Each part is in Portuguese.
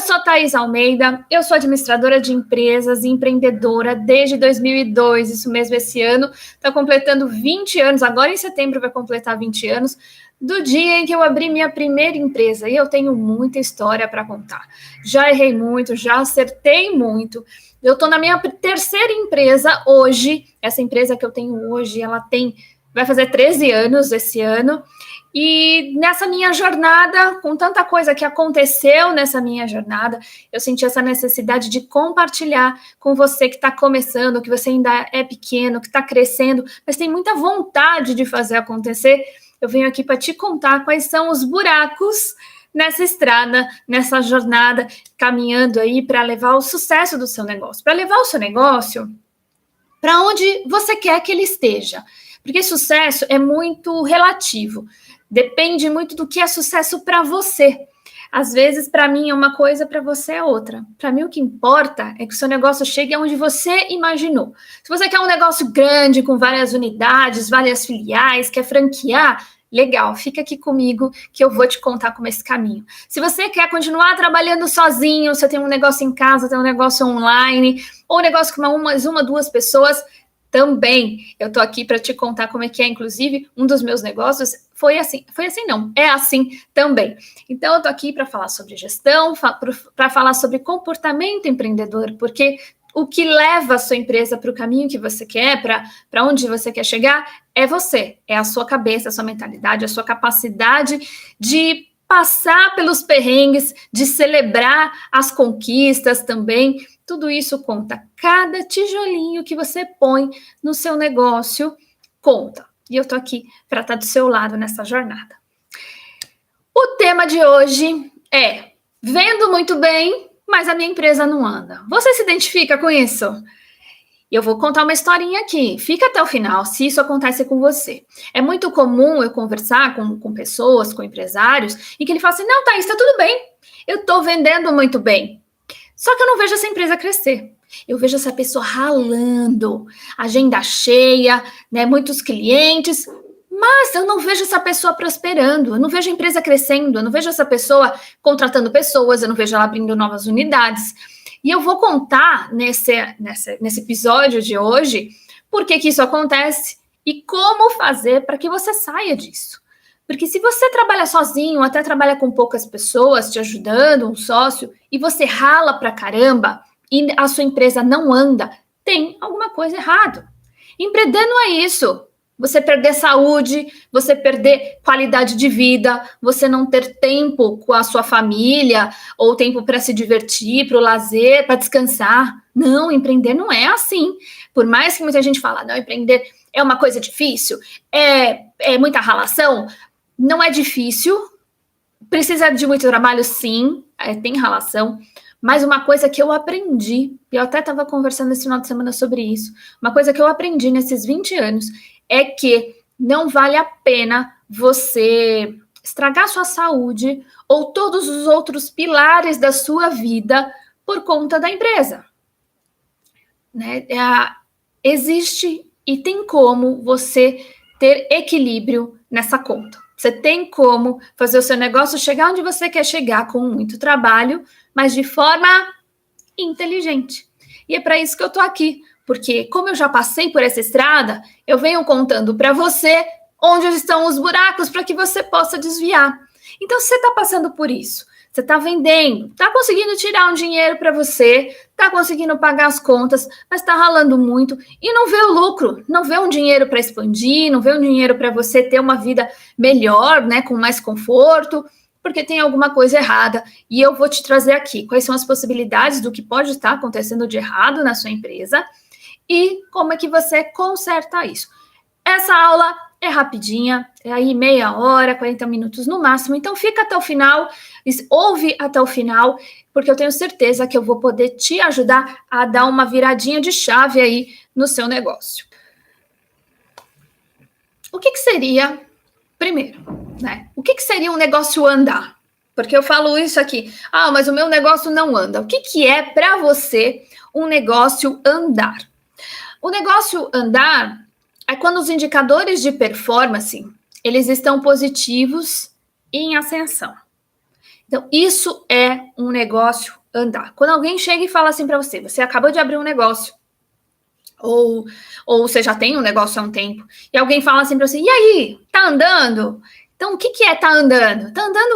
sou Thaís Almeida, eu sou administradora de empresas e empreendedora desde 2002, isso mesmo, esse ano. Estou completando 20 anos, agora em setembro vai completar 20 anos, do dia em que eu abri minha primeira empresa. E eu tenho muita história para contar. Já errei muito, já acertei muito. Eu estou na minha terceira empresa hoje. Essa empresa que eu tenho hoje, vai fazer 13 anos esse ano. E nessa minha jornada, com tanta coisa que aconteceu nessa minha jornada, eu senti essa necessidade de compartilhar com você que está começando, que você ainda é pequeno, que está crescendo, mas tem muita vontade de fazer acontecer. Eu venho aqui para te contar quais são os buracos nessa estrada, nessa jornada, caminhando aí para levar o sucesso do seu negócio, para levar o seu negócio para onde você quer que ele esteja. Porque sucesso é muito relativo. Depende muito do que é sucesso para você. Às vezes, para mim é uma coisa, para você é outra. Para mim, o que importa é que o seu negócio chegue aonde você imaginou. Se você quer um negócio grande, com várias unidades, várias filiais, quer franquear, legal, fica aqui comigo que eu vou te contar como é esse caminho. Se você quer continuar trabalhando sozinho, você tem um negócio em casa, tem um negócio online, ou um negócio com uma, duas pessoas, também eu tô aqui para te contar como é que é. Inclusive, um dos meus negócios é assim também. Então, eu tô aqui para falar sobre gestão, para falar sobre comportamento empreendedor, porque o que leva a sua empresa para o caminho que você quer, para onde você quer chegar, é você, é a sua cabeça, a sua mentalidade, a sua capacidade de passar pelos perrengues, de celebrar as conquistas também. Tudo isso conta. Cada tijolinho que você põe no seu negócio conta. E eu tô aqui para estar do seu lado nessa jornada. O tema de hoje é: vendo muito bem, mas a minha empresa não anda. Você se identifica com isso? Eu vou contar uma historinha aqui. Fica até o final, se isso acontece com você. É muito comum eu conversar com pessoas, com empresários, e que ele fala assim: não, Thaís, tá tudo bem. Eu tô vendendo muito bem. Só que eu não vejo essa empresa crescer. Eu vejo essa pessoa ralando, agenda cheia, né, muitos clientes, mas eu não vejo essa pessoa prosperando, eu não vejo a empresa crescendo, eu não vejo essa pessoa contratando pessoas, eu não vejo ela abrindo novas unidades. E eu vou contar nesse episódio de hoje por que isso acontece e como fazer para que você saia disso. Porque se você trabalha sozinho, até trabalha com poucas pessoas te ajudando, um sócio, e você rala pra caramba e a sua empresa não anda, tem alguma coisa errada. Empreender não é isso. Você perder saúde, você perder qualidade de vida, você não ter tempo com a sua família, ou tempo para se divertir, para o lazer, para descansar. Não, empreender não é assim. Por mais que muita gente fala, não, empreender é uma coisa difícil, é muita ralação. Não é difícil, precisa de muito trabalho, sim, tem relação, mas uma coisa que eu aprendi, eu até estava conversando esse final de semana sobre isso, uma coisa que eu aprendi nesses 20 anos é que não vale a pena você estragar sua saúde ou todos os outros pilares da sua vida por conta da empresa. Né? Existe e tem como você ter equilíbrio nessa conta. Você tem como fazer o seu negócio chegar onde você quer chegar com muito trabalho, mas de forma inteligente. E é para isso que eu tô aqui, porque como eu já passei por essa estrada, eu venho contando para você onde estão os buracos para que você possa desviar. Então, se você está passando por isso, você está vendendo, está conseguindo tirar um dinheiro para você, está conseguindo pagar as contas, mas está ralando muito e não vê o lucro, não vê um dinheiro para expandir, não vê um dinheiro para você ter uma vida melhor, né, com mais conforto, porque tem alguma coisa errada. E eu vou te trazer aqui quais são as possibilidades do que pode estar acontecendo de errado na sua empresa e como é que você conserta isso. Essa aula é rapidinha, é aí meia hora, 40 minutos no máximo, então fica até o final, ouve até o final, porque eu tenho certeza que eu vou poder te ajudar a dar uma viradinha de chave aí no seu negócio. O que seria, primeiro, né? O que seria um negócio andar? Porque eu falo isso aqui, mas o meu negócio não anda. O que é para você um negócio andar? O negócio andar é quando os indicadores de performance, eles estão positivos e em ascensão. Então, isso é um negócio andar. Quando alguém chega e fala assim para você, você acabou de abrir um negócio, ou você já tem um negócio há um tempo, e alguém fala assim para você, e aí, tá andando? Então, o que é tá andando? Tá andando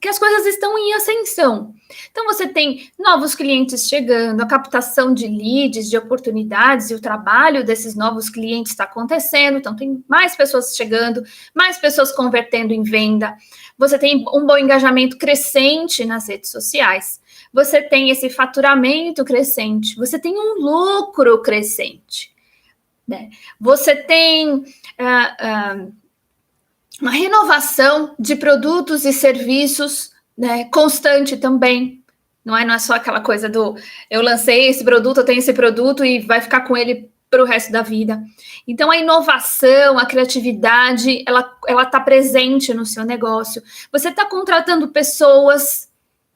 que as coisas estão em ascensão. Então, você tem novos clientes chegando, a captação de leads, de oportunidades, e o trabalho desses novos clientes está acontecendo, então tem mais pessoas chegando, mais pessoas convertendo em venda, você tem um bom engajamento crescente nas redes sociais, você tem esse faturamento crescente, você tem um lucro crescente, né? Você tem uma renovação de produtos e serviços, né, constante também. Não é só aquela coisa do eu lancei esse produto, eu tenho esse produto e vai ficar com ele para o resto da vida. Então, a inovação, a criatividade, ela está presente no seu negócio. Você está contratando pessoas,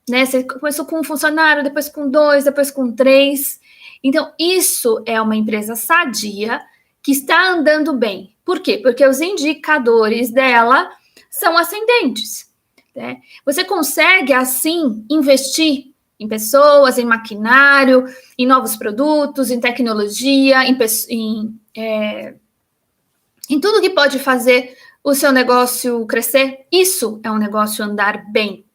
né? Você começou com um funcionário, depois com 2, depois com 3. Então, isso é uma empresa sadia que está andando bem. Por quê? Porque os indicadores dela são ascendentes, né? Você consegue, assim, investir em pessoas, em maquinário, em novos produtos, em tecnologia, em tudo que pode fazer o seu negócio crescer. Isso é um negócio andar bem.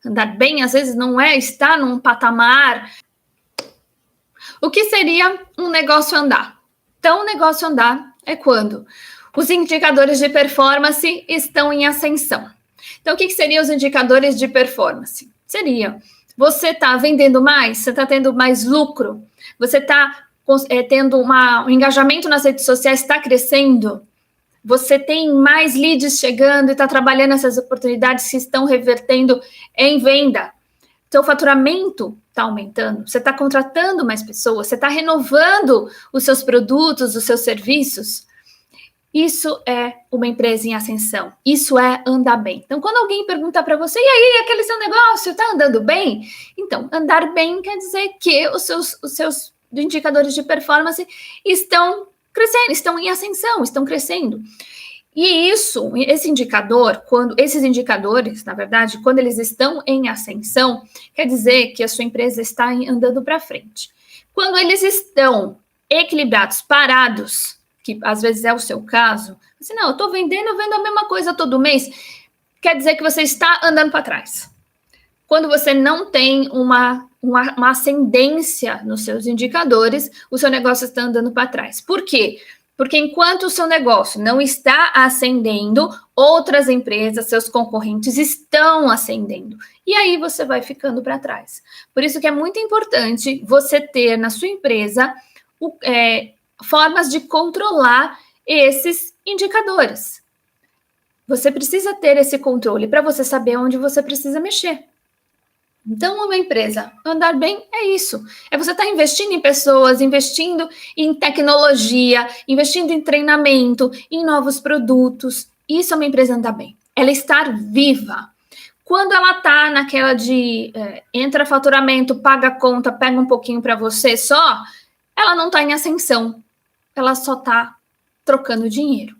Andar bem, às vezes, não é estar num patamar. O que seria um negócio andar? Então, o negócio andar é quando os indicadores de performance estão em ascensão. Então, o que seriam os indicadores de performance? Seria, você está vendendo mais? Você está tendo mais lucro? Você está tendo um engajamento nas redes sociais, está crescendo? Você tem mais leads chegando e está trabalhando essas oportunidades que estão revertendo em venda. Seu faturamento está aumentando, você está contratando mais pessoas, você está renovando os seus produtos, os seus serviços. Isso é uma empresa em ascensão, isso é andar bem. Então, quando alguém pergunta para você, e aí, aquele seu negócio está andando bem? Então, andar bem quer dizer que os seus indicadores de performance estão crescendo, estão em ascensão, estão crescendo. E esses indicadores, na verdade, quando eles estão em ascensão, quer dizer que a sua empresa está andando para frente. Quando eles estão equilibrados, parados, que às vezes é o seu caso, assim, não, eu estou vendendo, eu vendo a mesma coisa todo mês, quer dizer que você está andando para trás. Quando você não tem uma ascendência nos seus indicadores, o seu negócio está andando para trás. Por quê? Porque enquanto o seu negócio não está ascendendo, outras empresas, seus concorrentes estão ascendendo. E aí você vai ficando para trás. Por isso que é muito importante você ter na sua empresa formas de controlar esses indicadores. Você precisa ter esse controle para você saber onde você precisa mexer. Então, uma empresa andar bem é isso. É você estar investindo em pessoas, investindo em tecnologia, investindo em treinamento, em novos produtos. Isso é uma empresa andar bem. Ela estar viva. Quando ela está naquela de entra faturamento, paga a conta, pega um pouquinho para você só, ela não está em ascensão. Ela só está trocando dinheiro.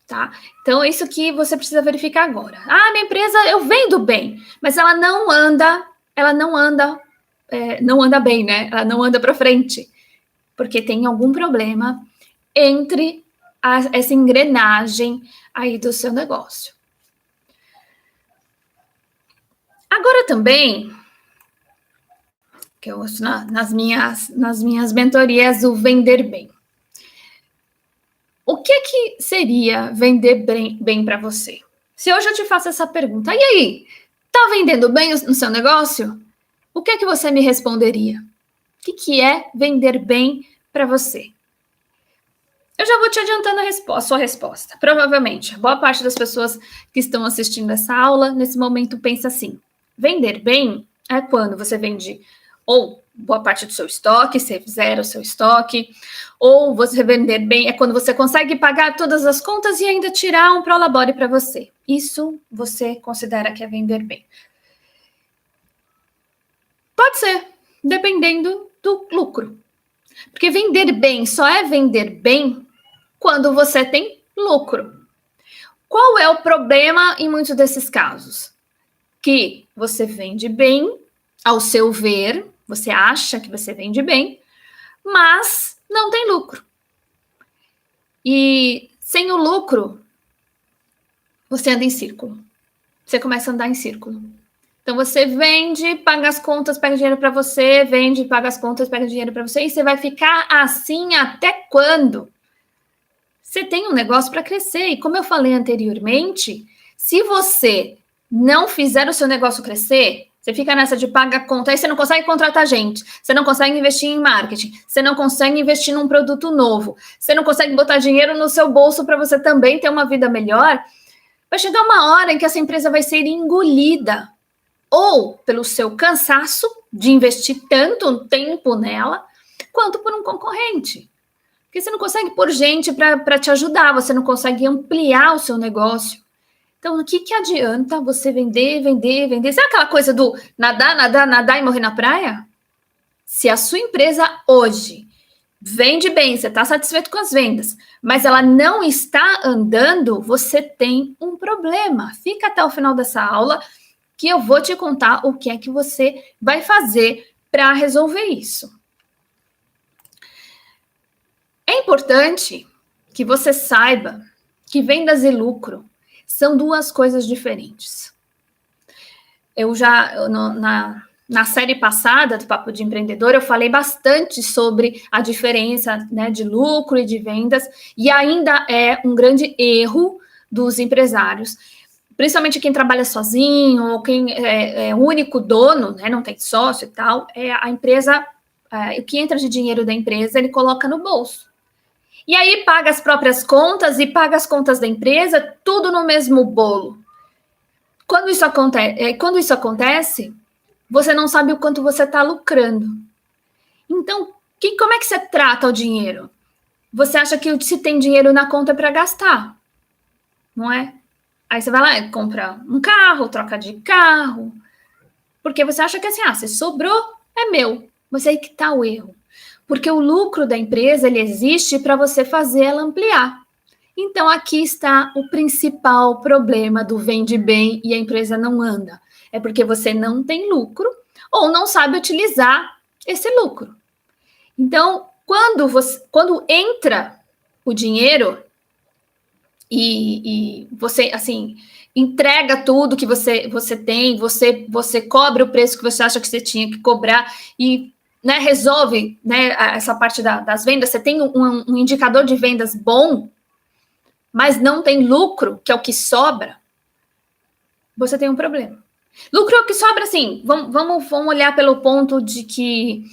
Tá? Então, é isso que você precisa verificar agora. Ah, minha empresa, eu vendo bem, mas ela não anda bem, né? Ela não anda para frente, porque tem algum problema entre essa engrenagem aí do seu negócio. Agora também, que eu uso nas minhas mentorias, o vender bem. O que seria vender bem para você? Se hoje eu te faço essa pergunta, e aí, tá vendendo bem no seu negócio? O que você me responderia? O que é vender bem para você? Eu já vou te adiantando a sua resposta. Provavelmente, boa parte das pessoas que estão assistindo essa aula, nesse momento, pensa assim, vender bem é quando você vende ou boa parte do seu estoque, você zera o seu estoque, ou você vender bem é quando você consegue pagar todas as contas e ainda tirar um prolabore para você. Isso você considera que é vender bem. Pode ser, dependendo do lucro. Porque vender bem só é vender bem quando você tem lucro. Qual é o problema em muitos desses casos? que você vende bem, ao seu ver, você acha que você vende bem, mas não tem lucro. E sem o lucro, você anda em círculo. Você começa a andar em círculo. Então, você vende, paga as contas, pega dinheiro para você, vende, paga as contas, pega dinheiro para você, e você vai ficar assim até quando? Você tem um negócio para crescer. E como eu falei anteriormente, se você não fizer o seu negócio crescer, você fica nessa de paga a conta, aí você não consegue contratar gente, você não consegue investir em marketing, você não consegue investir num produto novo, você não consegue botar dinheiro no seu bolso para você também ter uma vida melhor, vai chegar uma hora em que essa empresa vai ser engolida, ou pelo seu cansaço de investir tanto tempo nela, quanto por um concorrente. Porque você não consegue pôr gente para te ajudar, você não consegue ampliar o seu negócio. Então, o que adianta você vender? Sabe aquela coisa do nadar e morrer na praia? Se a sua empresa hoje vende bem, você está satisfeito com as vendas, mas ela não está andando, você tem um problema. Fica até o final dessa aula que eu vou te contar o que é que você vai fazer para resolver isso. É importante que você saiba que vendas e lucro são duas coisas diferentes. Na série passada do Papo de Empreendedor, eu falei bastante sobre a diferença, né, de lucro e de vendas, e ainda é um grande erro dos empresários, principalmente quem trabalha sozinho, ou quem é único dono, né, não tem sócio e tal, a empresa, o que entra de dinheiro da empresa, ele coloca no bolso. E aí paga as próprias contas e paga as contas da empresa, tudo no mesmo bolo. Quando isso acontece, você não sabe o quanto você está lucrando. Então, como é que você trata o dinheiro? Você acha que se tem dinheiro na conta é para gastar, não é? Aí você vai lá e compra um carro, troca de carro, porque você acha que assim, se sobrou, é meu. Mas aí que está o erro. Porque o lucro da empresa, ele existe para você fazer ela ampliar. Então, aqui está o principal problema do vende bem e a empresa não anda. É porque você não tem lucro ou não sabe utilizar esse lucro. Então, quando entra o dinheiro e você, assim, entrega tudo que você tem, você cobra o preço que você acha que você tinha que cobrar e, né, resolve, né, essa parte das vendas, você tem um indicador de vendas bom, mas não tem lucro, que é o que sobra, você tem um problema. Lucro é o que sobra, assim, vamos olhar pelo ponto de que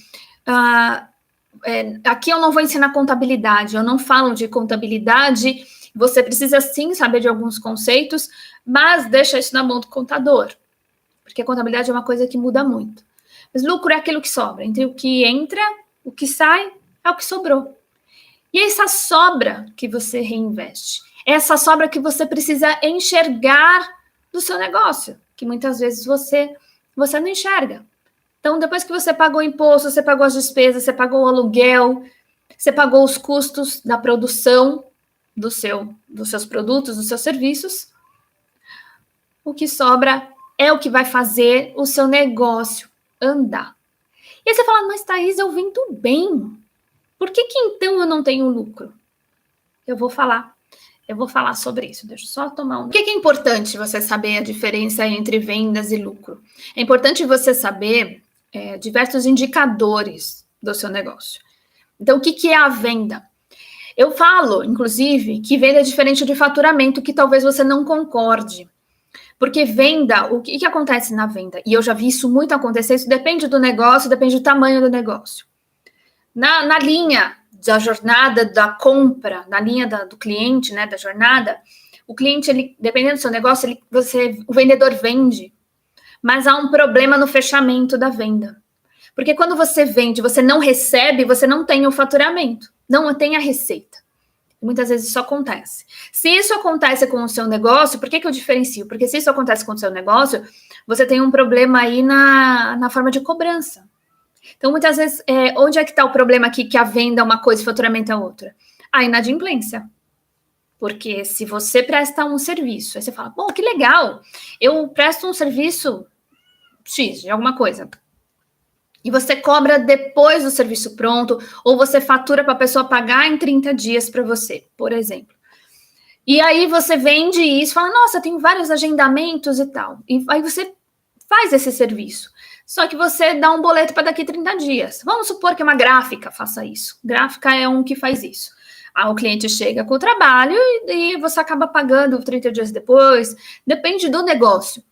aqui eu não vou ensinar contabilidade, eu não falo de contabilidade, você precisa sim saber de alguns conceitos, mas deixa isso na mão do contador, porque a contabilidade é uma coisa que muda muito. Mas lucro é aquilo que sobra, entre o que entra, o que sai, é o que sobrou. E essa sobra que você reinveste, essa sobra que você precisa enxergar do seu negócio, que muitas vezes você não enxerga. Então, depois que você pagou o imposto, você pagou as despesas, você pagou o aluguel, você pagou os custos da produção dos seus produtos, dos seus serviços, o que sobra é o que vai fazer o seu negócio andar. E aí você fala, mas Thaís, eu vendo bem. Por que então eu não tenho lucro? Eu vou falar sobre isso. Deixa eu só tomar um... Por que é importante você saber a diferença entre vendas e lucro? É importante você saber diversos indicadores do seu negócio. Então, o que é a venda? Eu falo, inclusive, que venda é diferente de faturamento, que talvez você não concorde. Porque venda, o que acontece na venda? E eu já vi isso muito acontecer, isso depende do negócio, depende do tamanho do negócio. Na linha da jornada da compra, na linha do cliente, né, da jornada, o cliente, ele, dependendo do seu negócio, o vendedor vende, mas há um problema no fechamento da venda. Porque quando você vende, você não recebe, você não tem o faturamento, não tem a receita. Muitas vezes isso acontece. Se isso acontece com o seu negócio, por que eu diferencio? Porque se isso acontece com o seu negócio, você tem um problema aí na forma de cobrança. Então, muitas vezes, onde é que está o problema aqui que a venda é uma coisa e o faturamento é outra? A inadimplência. Porque se você presta um serviço, aí você fala, bom, que legal, eu presto um serviço X de alguma coisa, e você cobra depois do serviço pronto, ou você fatura para a pessoa pagar em 30 dias para você, por exemplo. E aí você vende isso, fala, nossa, tem vários agendamentos e tal. E aí você faz esse serviço. Só que você dá um boleto para daqui 30 dias. Vamos supor que uma gráfica faça isso. Gráfica é um que faz isso. Aí o cliente chega com o trabalho e você acaba pagando 30 dias depois. Depende do negócio.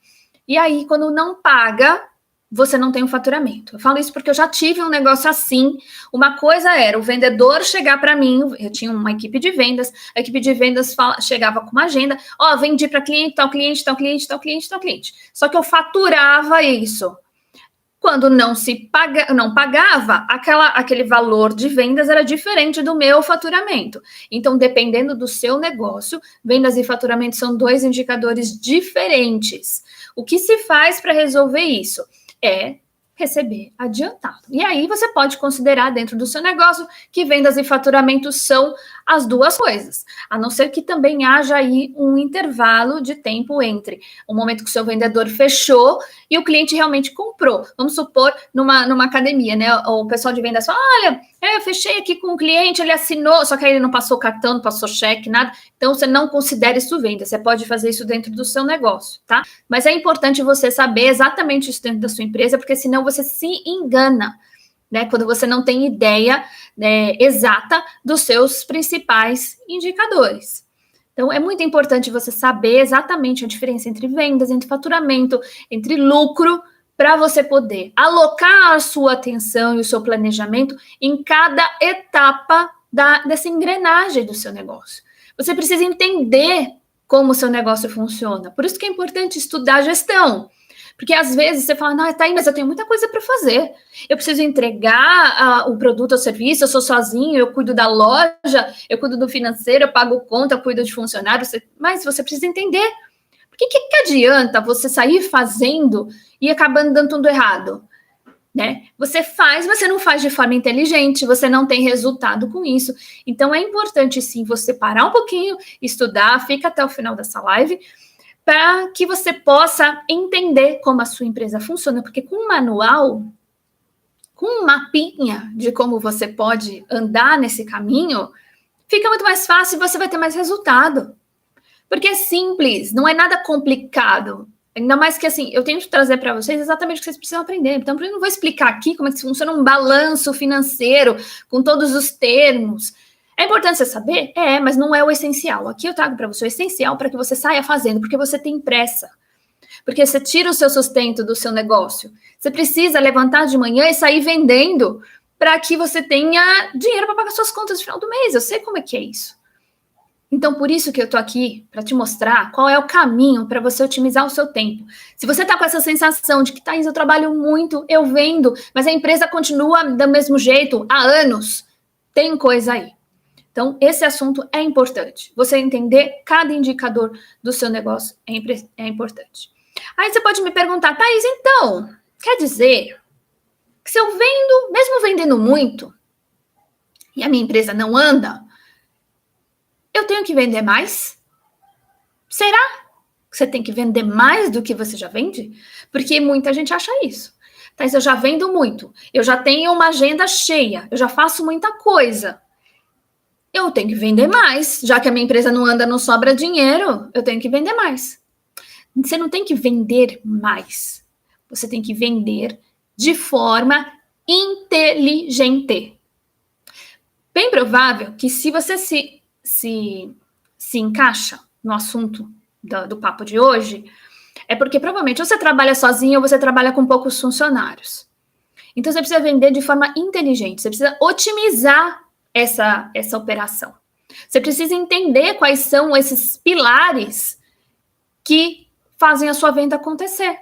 E aí, quando não paga, você não tem um faturamento. Eu falo isso porque eu já tive um negócio assim. Uma coisa era o vendedor chegar para mim, eu tinha uma equipe de vendas, a equipe de vendas chegava com uma agenda, ó, vendi para cliente, tal cliente, tal cliente, tal cliente, tal cliente. Só que eu faturava isso. Quando não pagava, aquele valor de vendas era diferente do meu faturamento. Então, dependendo do seu negócio, vendas e faturamento são 2 indicadores diferentes. O que se faz para resolver isso? É receber adiantado. E aí você pode considerar dentro do seu negócio que vendas e faturamento são as duas coisas, a não ser que também haja aí um intervalo de tempo entre o momento que o seu vendedor fechou e o cliente realmente comprou. Vamos supor, numa academia, né? O pessoal de vendas fala, olha, eu fechei aqui com o cliente, ele assinou, só que aí ele não passou cartão, não passou cheque, nada. Então, você não considera isso venda. Você pode fazer isso dentro do seu negócio, tá? Mas é importante você saber exatamente isso dentro da sua empresa, porque senão você se engana, né? Quando você não tem ideia, né, exata dos seus principais indicadores. Então, é muito importante você saber exatamente a diferença entre vendas, entre faturamento, entre lucro, para você poder alocar a sua atenção e o seu planejamento em cada etapa dessa engrenagem do seu negócio. Você precisa entender como o seu negócio funciona. Por isso que é importante estudar gestão. Porque às vezes você fala, não, tá aí, mas eu tenho muita coisa para fazer. Eu preciso entregar o produto ou serviço, eu sou sozinho, eu cuido da loja, eu cuido do financeiro, eu pago conta, eu cuido de funcionário. Mas você precisa entender. Por que adianta você sair fazendo e acabando dando tudo errado? Né? Você faz, mas você não faz de forma inteligente, você não tem resultado com isso. Então é importante sim você parar um pouquinho, estudar, fica até o final dessa live, para que você possa entender como a sua empresa funciona, porque com um manual, com um mapinha de como você pode andar nesse caminho, fica muito mais fácil e você vai ter mais resultado. Porque é simples, não é nada complicado. Ainda mais que, assim, eu tenho que trazer para vocês exatamente o que vocês precisam aprender. Então, eu não vou explicar aqui como é que funciona um balanço financeiro com todos os termos. É importante você saber? É, mas não é o essencial. Aqui eu trago para você o essencial para que você saia fazendo, porque você tem pressa. Porque você tira o seu sustento do seu negócio. Você precisa levantar de manhã e sair vendendo para que você tenha dinheiro para pagar suas contas no final do mês. Eu sei como é que é isso. Então, por isso que eu tô aqui, para te mostrar qual é o caminho para você otimizar o seu tempo. Se você tá com essa sensação de que, Thaís, eu trabalho muito, eu vendo, mas a empresa continua do mesmo jeito há anos, tem coisa aí. Então, esse assunto é importante. Você entender cada indicador do seu negócio é importante. Aí você pode me perguntar, Thaís, então, quer dizer que se eu vendo, mesmo vendendo muito, e a minha empresa não anda, eu tenho que vender mais? Será que você tem que vender mais do que você já vende? Porque muita gente acha isso. Thaís, eu já vendo muito, eu já tenho uma agenda cheia, eu já faço muita coisa. Eu tenho que vender mais, já que a minha empresa não anda, não sobra dinheiro, eu tenho que vender mais. Você não tem que vender mais, você tem que vender de forma inteligente. Bem provável que se você se encaixa no assunto do papo de hoje, é porque provavelmente ou você trabalha sozinho ou você trabalha com poucos funcionários. Então você precisa vender de forma inteligente, você precisa otimizar essa operação. Você precisa entender quais são esses pilares que fazem a sua venda acontecer.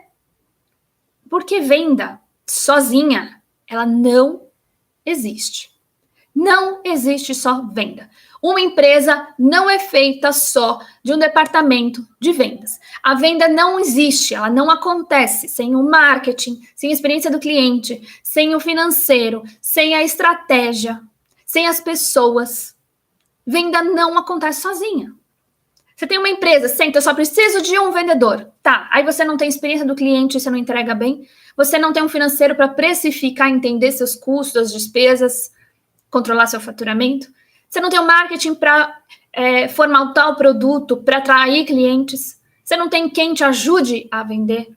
Porque venda sozinha, ela não existe. Não existe só venda. Uma empresa não é feita só de um departamento de vendas. A venda não existe, ela não acontece sem o marketing, sem a experiência do cliente, sem o financeiro, sem a estratégia, sem as pessoas. Venda não acontece sozinha. Você tem uma empresa, senta, eu só preciso de um vendedor. Tá, aí você não tem experiência do cliente, você não entrega bem. Você não tem um financeiro para precificar, entender seus custos, as despesas, controlar seu faturamento. Você não tem um marketing para formatar o produto, para atrair clientes. Você não tem quem te ajude a vender.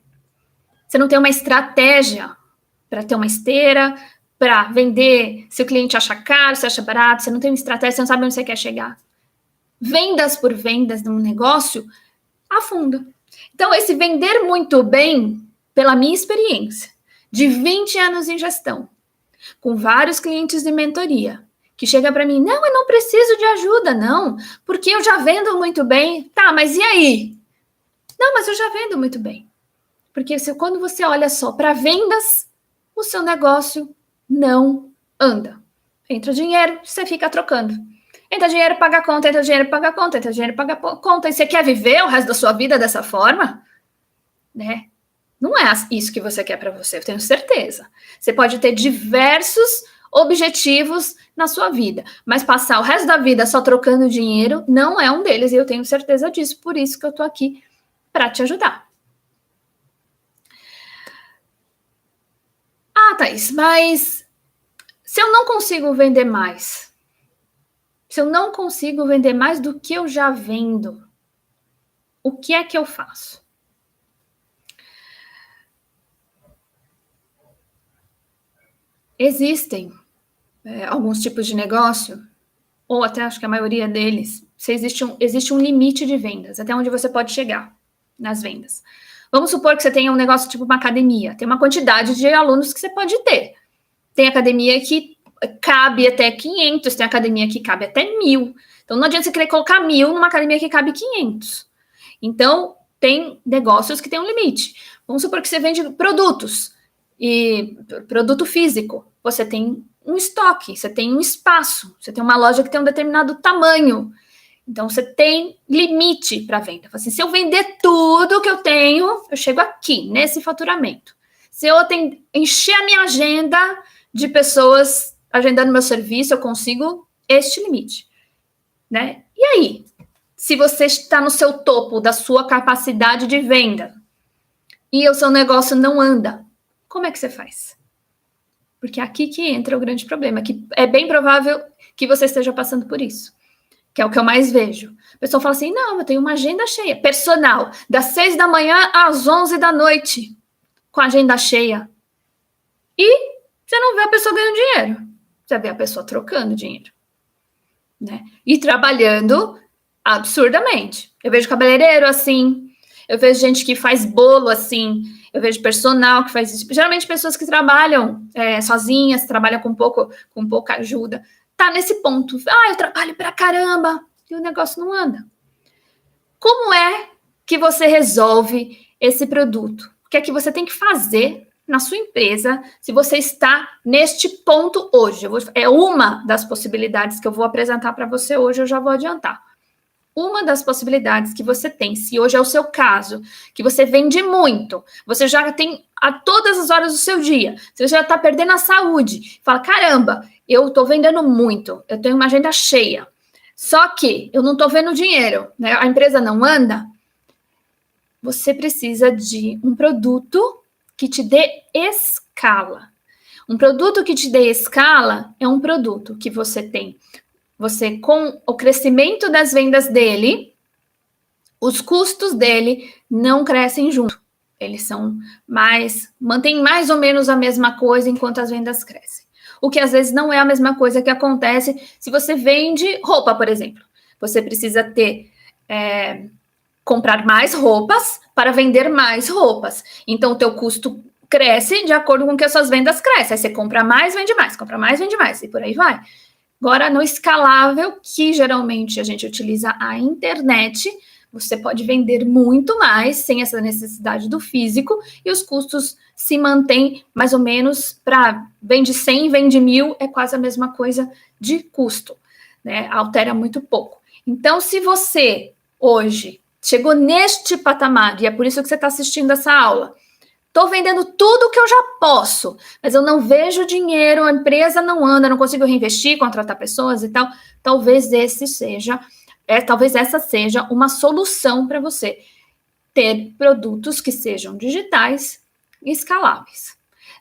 Você não tem uma estratégia para ter uma esteira, para vender se o cliente acha caro, se acha barato. Você não tem uma estratégia, você não sabe onde você quer chegar. Vendas por vendas num negócio afunda. Então, esse vender muito bem, pela minha experiência, de 20 anos em gestão, com vários clientes de mentoria, que chega para mim, não, eu não preciso de ajuda, não, porque eu já vendo muito bem. Tá, mas e aí? Não, mas eu já vendo muito bem. Porque quando você olha só para vendas, o seu negócio não anda. Entra dinheiro, você fica trocando. Entra dinheiro, paga a conta, entra dinheiro, paga a conta, entra dinheiro, paga a conta. E você quer viver o resto da sua vida dessa forma? Né? Não é isso que você quer para você, eu tenho certeza. Você pode ter diversos objetivos na sua vida, mas passar o resto da vida só trocando dinheiro não é um deles, e eu tenho certeza disso, por isso que eu tô aqui para te ajudar. Ah, Thaís, mas se eu não consigo vender mais, se eu não consigo vender mais do que eu já vendo, o que é que eu faço? Existem alguns tipos de negócio, ou até acho que a maioria deles, existe um limite de vendas, até onde você pode chegar nas vendas. Vamos supor que você tenha um negócio tipo uma academia, tem uma quantidade de alunos que você pode ter. Tem academia que cabe até 500, tem academia que cabe até 1.000. Então, não adianta você querer colocar 1.000 numa academia que cabe 500. Então, tem negócios que têm um limite. Vamos supor que você vende produtos, e produto físico. Você tem um estoque, você tem um espaço, você tem uma loja que tem um determinado tamanho. Então, você tem limite para venda. Assim, se eu vender tudo que eu tenho, eu chego aqui, nesse faturamento. Se eu encher a minha agenda de pessoas agendando meu serviço, eu consigo este limite, né? E aí, se você está no seu topo da sua capacidade de venda e o seu negócio não anda, como é que você faz? Porque é aqui que entra o grande problema, que é bem provável que você esteja passando por isso, que é o que eu mais vejo. A pessoa fala assim, não, eu tenho uma agenda cheia, personal, das 6 da manhã às 11 da noite, com a agenda cheia. E você não vê a pessoa ganhando dinheiro. Você vê a pessoa trocando dinheiro, né? E trabalhando absurdamente. Eu vejo cabeleireiro assim, eu vejo gente que faz bolo assim, eu vejo personal que faz isso. Geralmente pessoas que trabalham sozinhas, trabalham com pouca ajuda. Tá nesse ponto. Eu trabalho pra caramba e o negócio não anda. Como é que você resolve esse produto? O que é que você tem que fazer na sua empresa, se você está neste ponto hoje? É uma das possibilidades que eu vou apresentar para você hoje, eu já vou adiantar. Uma das possibilidades que você tem, se hoje é o seu caso, que você vende muito, você já tem a todas as horas do seu dia, você já está perdendo a saúde, fala, caramba, eu estou vendendo muito, eu tenho uma agenda cheia, só que eu não estou vendo dinheiro, né? A empresa não anda, você precisa de um produto que te dê escala. Um produto que te dê escala é um produto que você tem. Você, com o crescimento das vendas dele, os custos dele não crescem junto. Eles mantêm mais ou menos a mesma coisa enquanto as vendas crescem. O que às vezes não é a mesma coisa que acontece se você vende roupa, por exemplo. Você precisa comprar mais roupas para vender mais roupas. Então, o teu custo cresce de acordo com que as suas vendas crescem. Aí você compra mais, vende mais, compra mais, vende mais, e por aí vai. Agora, no escalável, que geralmente a gente utiliza a internet, você pode vender muito mais, sem essa necessidade do físico, e os custos se mantêm mais ou menos para vende 100, vende 1.000, é quase a mesma coisa de custo, né? Altera muito pouco. Então, se você hoje chegou neste patamar, e é por isso que você está assistindo essa aula, estou vendendo tudo que eu já posso, mas eu não vejo dinheiro, a empresa não anda, não consigo reinvestir, contratar pessoas e tal. Talvez esse seja talvez essa seja uma solução para você ter produtos que sejam digitais e escaláveis.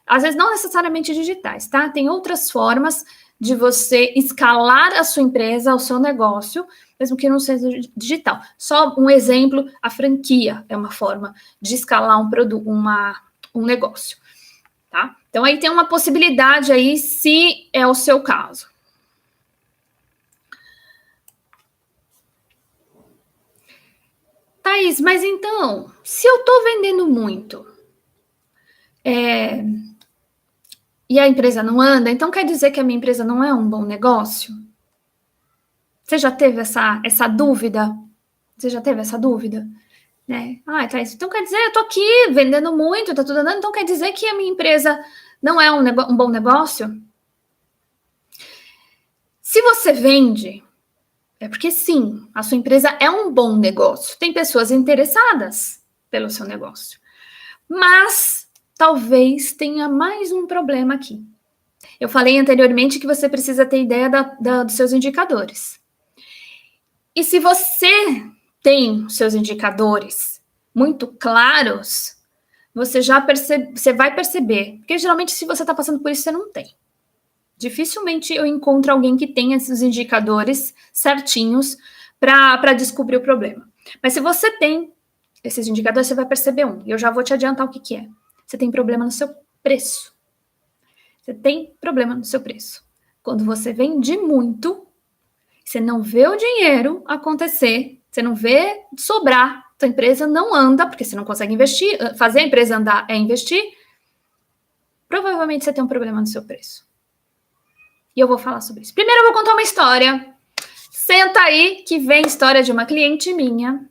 Às vezes não necessariamente digitais, tá? Tem outras formas de você escalar a sua empresa, o seu negócio, mesmo que não seja digital. Só um exemplo, a franquia é uma forma de escalar um produto, um negócio, tá? Então aí tem uma possibilidade aí, se é o seu caso. Thaís, mas então, se eu estou vendendo muito e a empresa não anda, então quer dizer que a minha empresa não é um bom negócio? Você já teve essa dúvida? Você já teve essa dúvida? Né? Thaís, então quer dizer, eu estou aqui vendendo muito, está tudo andando, então quer dizer que a minha empresa não é um bom negócio? Se você vende, é porque sim, a sua empresa é um bom negócio. Tem pessoas interessadas pelo seu negócio. Mas talvez tenha mais um problema aqui. Eu falei anteriormente que você precisa ter ideia dos seus indicadores. E se você tem seus indicadores muito claros, você vai perceber. Porque geralmente, se você está passando por isso, você não tem. Dificilmente eu encontro alguém que tenha esses indicadores certinhos para descobrir o problema. Mas se você tem esses indicadores, você vai perceber um. E eu já vou te adiantar o que é. Você tem problema no seu preço. Você tem problema no seu preço. Quando você vende muito, você não vê o dinheiro acontecer, você não vê sobrar, sua empresa não anda, porque você não consegue investir, fazer a empresa andar é investir, provavelmente você tem um problema no seu preço. E eu vou falar sobre isso. Primeiro eu vou contar uma história. Senta aí que vem história de uma cliente minha.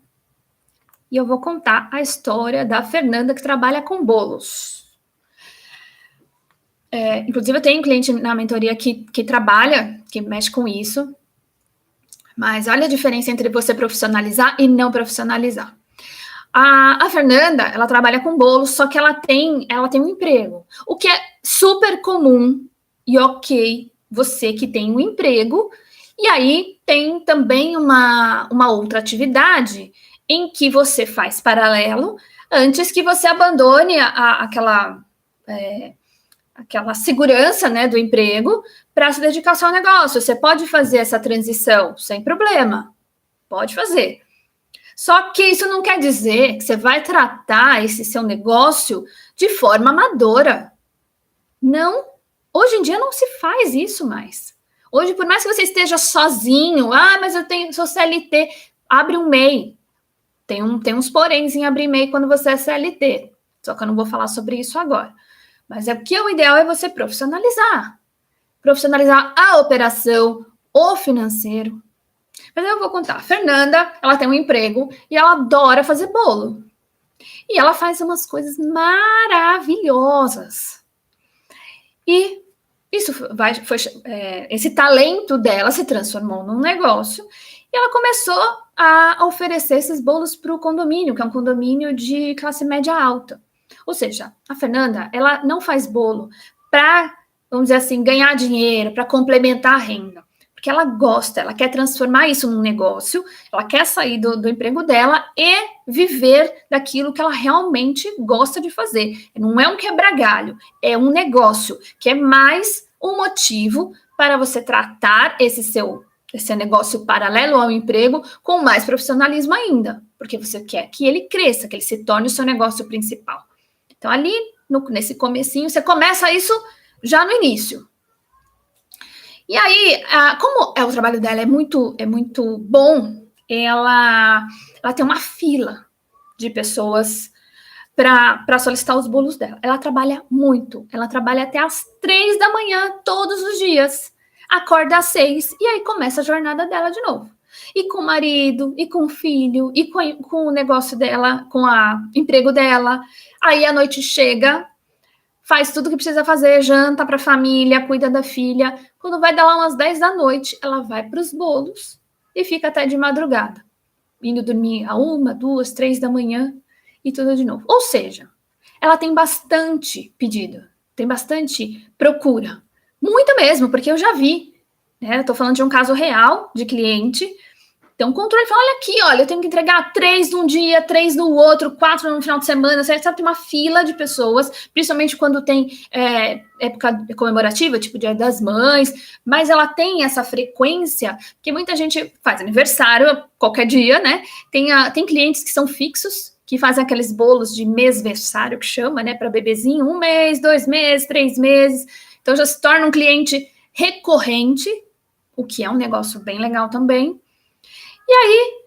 E eu vou contar a história da Fernanda, que trabalha com bolos. Inclusive, eu tenho um cliente na mentoria que trabalha, que mexe com isso. Mas olha a diferença entre você profissionalizar e não profissionalizar. A Fernanda, ela trabalha com bolos, só que ela tem um emprego. O que é super comum e ok, você que tem um emprego, e aí tem também uma outra atividade em que você faz paralelo antes que você abandone aquela segurança, né, do emprego para se dedicar ao seu negócio. Você pode fazer essa transição sem problema, pode fazer. Só que isso não quer dizer que você vai tratar esse seu negócio de forma amadora. Não, hoje em dia não se faz isso mais. Hoje, por mais que você esteja sozinho, mas sou CLT, abre um MEI. Tem uns poréns em abrir MEI quando você é CLT. Só que eu não vou falar sobre isso agora. Mas o ideal é você profissionalizar. Profissionalizar a operação, o financeiro. Mas eu vou contar. A Fernanda, ela tem um emprego e ela adora fazer bolo. E ela faz umas coisas maravilhosas. E esse talento dela se transformou num negócio e ela começou a oferecer esses bolos para o condomínio, que é um condomínio de classe média alta. Ou seja, a Fernanda, ela não faz bolo para, vamos dizer assim, ganhar dinheiro, para complementar a renda. Porque ela gosta, ela quer transformar isso num negócio, ela quer sair do emprego dela e viver daquilo que ela realmente gosta de fazer. Não é um quebra-galho, é um negócio, que é mais um motivo para você tratar esse negócio paralelo ao emprego com mais profissionalismo ainda, porque você quer que ele cresça, que ele se torne o seu negócio principal. Então, ali, nesse comecinho, você começa isso já no início. E aí, como o trabalho dela é muito bom, ela tem uma fila de pessoas para solicitar os bolos dela. Ela trabalha muito, ela trabalha até às 3 da manhã todos os dias, acorda às 6 e aí começa a jornada dela de novo. E com o marido, e com o filho, e com o negócio dela, com o emprego dela. Aí a noite chega, faz tudo o que precisa fazer, janta para a família, cuida da filha. Quando vai dar lá umas 10 da noite, ela vai para os bolos e fica até de madrugada, indo dormir a 1, 2, 3 da manhã e tudo de novo. Ou seja, ela tem bastante pedido, tem bastante procura. Muito mesmo, porque eu já vi, né? Eu estou falando de um caso real de cliente ter um controle, falar, olha aqui, olha, eu tenho que entregar 3 num dia, 3 no outro, 4 no final de semana, você sabe, tem uma fila de pessoas, principalmente quando tem época comemorativa, tipo Dia das Mães, mas ela tem essa frequência, porque muita gente faz aniversário qualquer dia, né? Tem clientes que são fixos, que fazem aqueles bolos de mêsversário, que chama, né, para bebezinho, 1 mês, 2 meses, 3 meses, então já se torna um cliente recorrente, o que é um negócio bem legal também. E aí,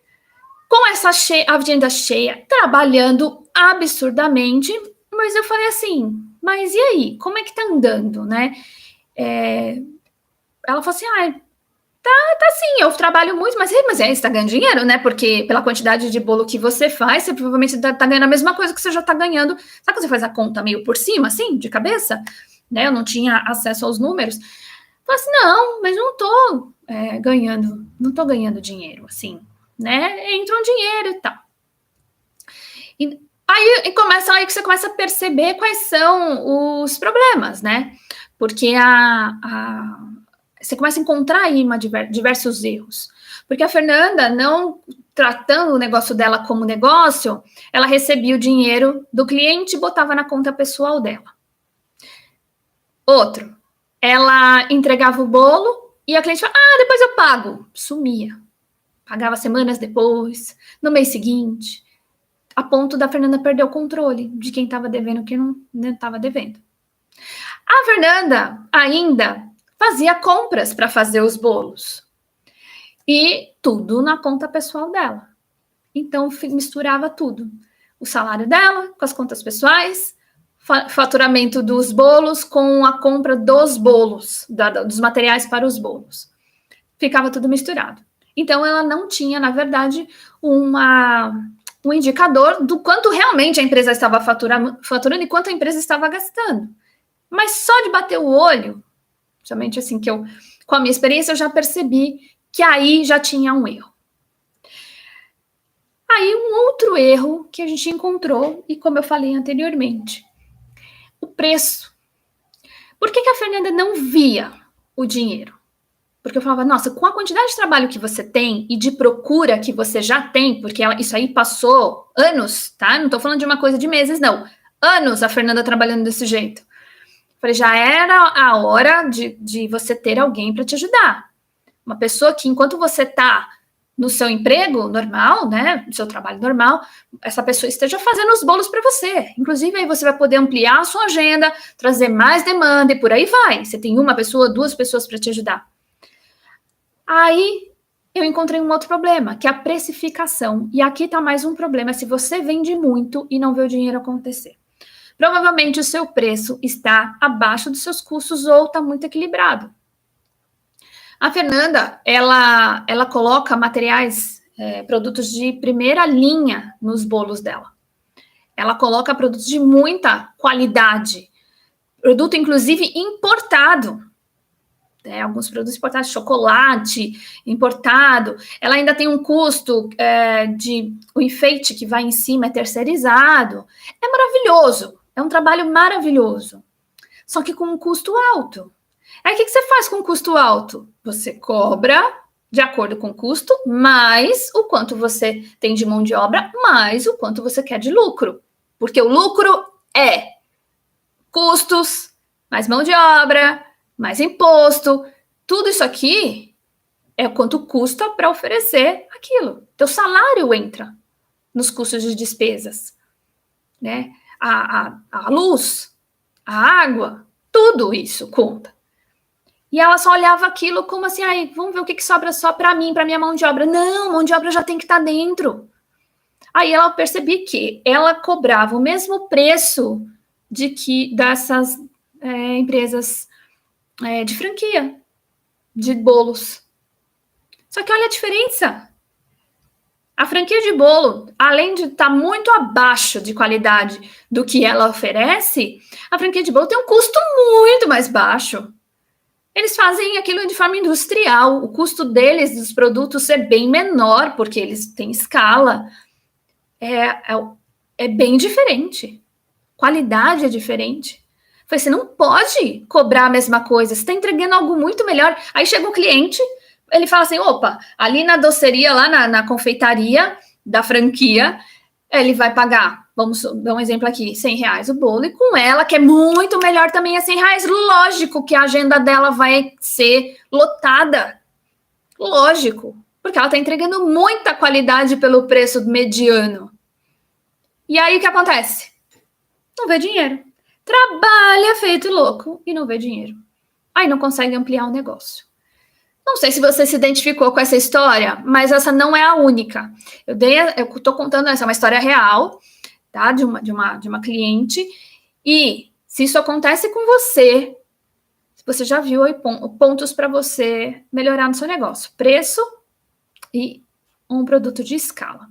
com essa agenda cheia, trabalhando absurdamente, mas eu falei assim, mas e aí, como é que tá andando, né? Ela falou assim, tá sim, eu trabalho muito, mas você tá ganhando dinheiro, né? Porque pela quantidade de bolo que você faz, você provavelmente tá ganhando a mesma coisa que você já tá ganhando. Sabe quando você faz a conta meio por cima, assim, de cabeça? Né? Eu não tinha acesso aos números. Eu falei assim, não, mas não tô ganhando dinheiro, assim, né? Entra um dinheiro e tal. E aí que você começa a perceber quais são os problemas, né? Porque você começa a encontrar aí diversos erros. Porque a Fernanda, não tratando o negócio dela como negócio, ela recebia o dinheiro do cliente e botava na conta pessoal dela. Outro, ela entregava o bolo e a cliente falava, depois eu pago. Sumia. Pagava semanas depois, no mês seguinte, a ponto da Fernanda perder o controle de quem estava devendo e quem não estava devendo. A Fernanda ainda fazia compras para fazer os bolos. E tudo na conta pessoal dela. Então, misturava tudo. O salário dela com as contas pessoais, faturamento dos bolos com a compra dos bolos, dos materiais para os bolos. Ficava tudo misturado. Então, ela não tinha, na verdade, um indicador do quanto realmente a empresa estava faturando e quanto a empresa estava gastando. Mas só de bater o olho, somente assim com a minha experiência, eu já percebi que aí já tinha um erro. Aí um outro erro que a gente encontrou, e como eu falei anteriormente, o preço. Por que a Fernanda não via o dinheiro? Porque eu falava, nossa, com a quantidade de trabalho que você tem e de procura que você já tem, porque isso aí passou anos, tá? Não tô falando de uma coisa de meses, não. Anos a Fernanda trabalhando desse jeito. Falei, já era a hora de você ter alguém para te ajudar. Uma pessoa que, enquanto você tá no seu emprego normal, né, no seu trabalho normal, essa pessoa esteja fazendo os bolos para você. Inclusive, aí você vai poder ampliar a sua agenda, trazer mais demanda e por aí vai. Você tem uma pessoa, 2 pessoas para te ajudar. Aí, eu encontrei um outro problema, que é a precificação. E aqui está mais um problema, se você vende muito e não vê o dinheiro acontecer. Provavelmente o seu preço está abaixo dos seus custos ou está muito equilibrado. A Fernanda, ela coloca materiais, produtos de primeira linha nos bolos dela. Ela coloca produtos de muita qualidade. Produto, inclusive, importado. Alguns produtos importados, chocolate importado. Ela ainda tem um custo o enfeite que vai em cima é terceirizado. É maravilhoso. É um trabalho maravilhoso. Só que com um custo alto. Aí, o que você faz com um custo alto? Você cobra de acordo com o custo, mais o quanto você tem de mão de obra, mais o quanto você quer de lucro. Porque o lucro é custos, mais mão de obra, mais imposto. Tudo isso aqui é quanto custa para oferecer aquilo. Teu salário entra nos custos de despesas, né? A luz, a água, tudo isso conta. E ela só olhava aquilo como assim, vamos ver o que sobra só para mim, para minha mão de obra. Não, mão de obra já tem que estar dentro. Aí ela percebi que ela cobrava o mesmo preço dessas empresas de franquia, de bolos. Só que olha a diferença. A franquia de bolo, além de estar muito abaixo de qualidade do que ela oferece, a franquia de bolo tem um custo muito mais baixo. Eles fazem aquilo de forma industrial. O custo deles, dos produtos, é bem menor, porque eles têm escala. É bem diferente. Qualidade é diferente. Você não pode cobrar a mesma coisa. Você está entregando algo muito melhor. Aí chega o cliente, ele fala assim, opa, ali na doceria, lá na confeitaria da franquia, ele vai pagar, vamos dar um exemplo aqui, R$100 o bolo, e com ela, que é muito melhor também, é R$100, lógico que a agenda dela vai ser lotada, lógico, porque ela está entregando muita qualidade pelo preço mediano. E aí, o que acontece? Não vê dinheiro. Trabalha feito louco e não vê dinheiro. Aí não consegue ampliar o negócio. Não sei se você se identificou com essa história, mas essa não é a única. Eu estou contando essa, é uma história real, tá? De uma cliente. E se isso acontece com você, você já viu aí pontos para você melhorar no seu negócio. Preço e um produto de escala.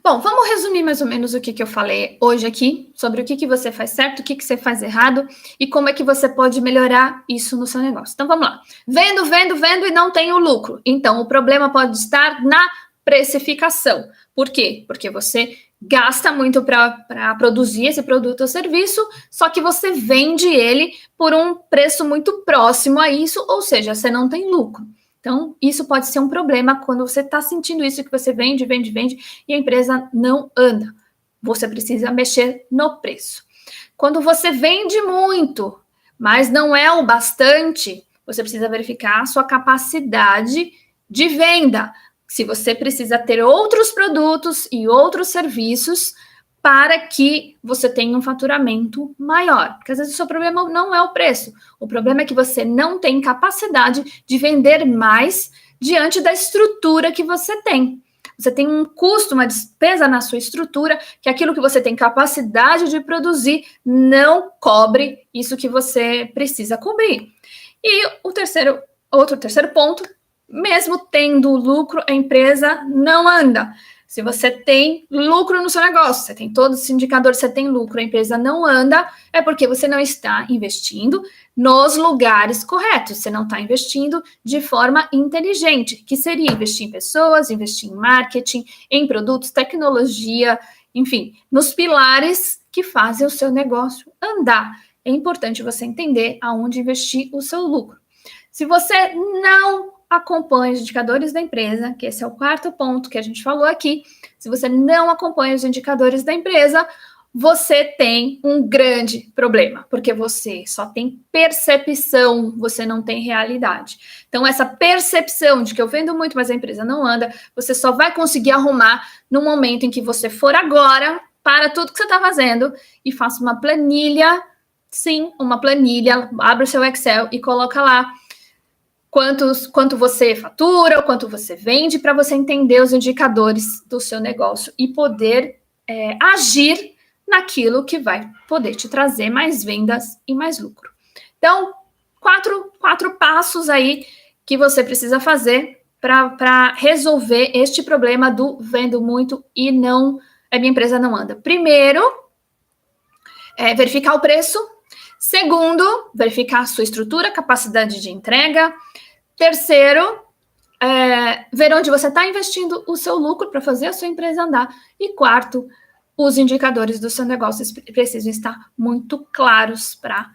Bom, vamos resumir mais ou menos o que eu falei hoje aqui, sobre o que você faz certo, o que você faz errado e como é que você pode melhorar isso no seu negócio. Então, vamos lá. Vendo e não tenho lucro. Então, o problema pode estar na precificação. Por quê? Porque você gasta muito para produzir esse produto ou serviço, só que você vende ele por um preço muito próximo a isso, ou seja, você não tem lucro. Então, isso pode ser um problema quando você está sentindo isso, que você vende e a empresa não anda. Você precisa mexer no preço. Quando você vende muito, mas não é o bastante, você precisa verificar a sua capacidade de venda. Se você precisa ter outros produtos e outros serviços para que você tenha um faturamento maior. Porque às vezes o seu problema não é o preço. O problema é que você não tem capacidade de vender mais diante da estrutura que você tem. Você tem um custo, uma despesa na sua estrutura, que aquilo que você tem capacidade de produzir não cobre isso que você precisa cobrir. E outro terceiro ponto, mesmo tendo lucro, a empresa não anda. Se você tem lucro no seu negócio, você tem todos os indicadores, você tem lucro, a empresa não anda, é porque você não está investindo nos lugares corretos, você não está investindo de forma inteligente, que seria investir em pessoas, investir em marketing, em produtos, tecnologia, enfim, nos pilares que fazem o seu negócio andar. É importante você entender aonde investir o seu lucro. Se você não acompanha os indicadores da empresa, que esse é o quarto ponto que a gente falou aqui. Se você não acompanha os indicadores da empresa, você tem um grande problema, porque você só tem percepção, você não tem realidade. Então, essa percepção de que eu vendo muito, mas a empresa não anda, você só vai conseguir arrumar no momento em que você for agora, para tudo que você está fazendo e faça uma planilha, sim, uma planilha, abre o seu Excel e coloca lá quanto você fatura, o quanto você vende, para você entender os indicadores do seu negócio e poder agir naquilo que vai poder te trazer mais vendas e mais lucro. Então, quatro passos aí que você precisa fazer para resolver este problema do vendo muito e a minha empresa não anda. Primeiro, verificar o preço. Segundo, verificar a sua estrutura, capacidade de entrega. Terceiro, ver onde você está investindo o seu lucro para fazer a sua empresa andar. E quarto, os indicadores do seu negócio precisam estar muito claros para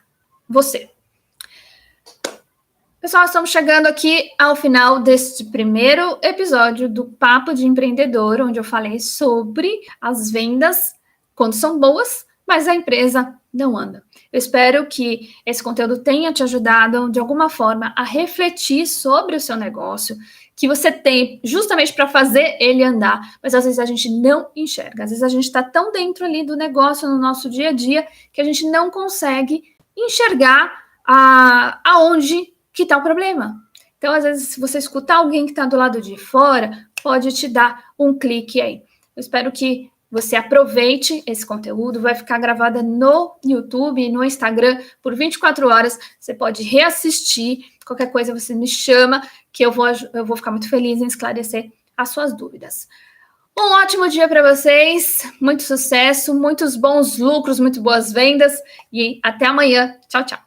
você. Pessoal, estamos chegando aqui ao final deste primeiro episódio do Papo de Empreendedor, onde eu falei sobre as vendas quando são boas, mas a empresa não anda. Eu espero que esse conteúdo tenha te ajudado, de alguma forma, a refletir sobre o seu negócio, que você tem justamente para fazer ele andar, mas às vezes a gente não enxerga. Às vezes a gente está tão dentro ali do negócio, no nosso dia a dia, que a gente não consegue enxergar aonde que está o problema. Então, às vezes, se você escutar alguém que está do lado de fora, pode te dar um clique aí. Eu espero que você aproveite esse conteúdo, vai ficar gravada no YouTube e no Instagram por 24 horas. Você pode reassistir, qualquer coisa você me chama, que eu vou ficar muito feliz em esclarecer as suas dúvidas. Um ótimo dia para vocês, muito sucesso, muitos bons lucros, muito boas vendas e até amanhã. Tchau, tchau.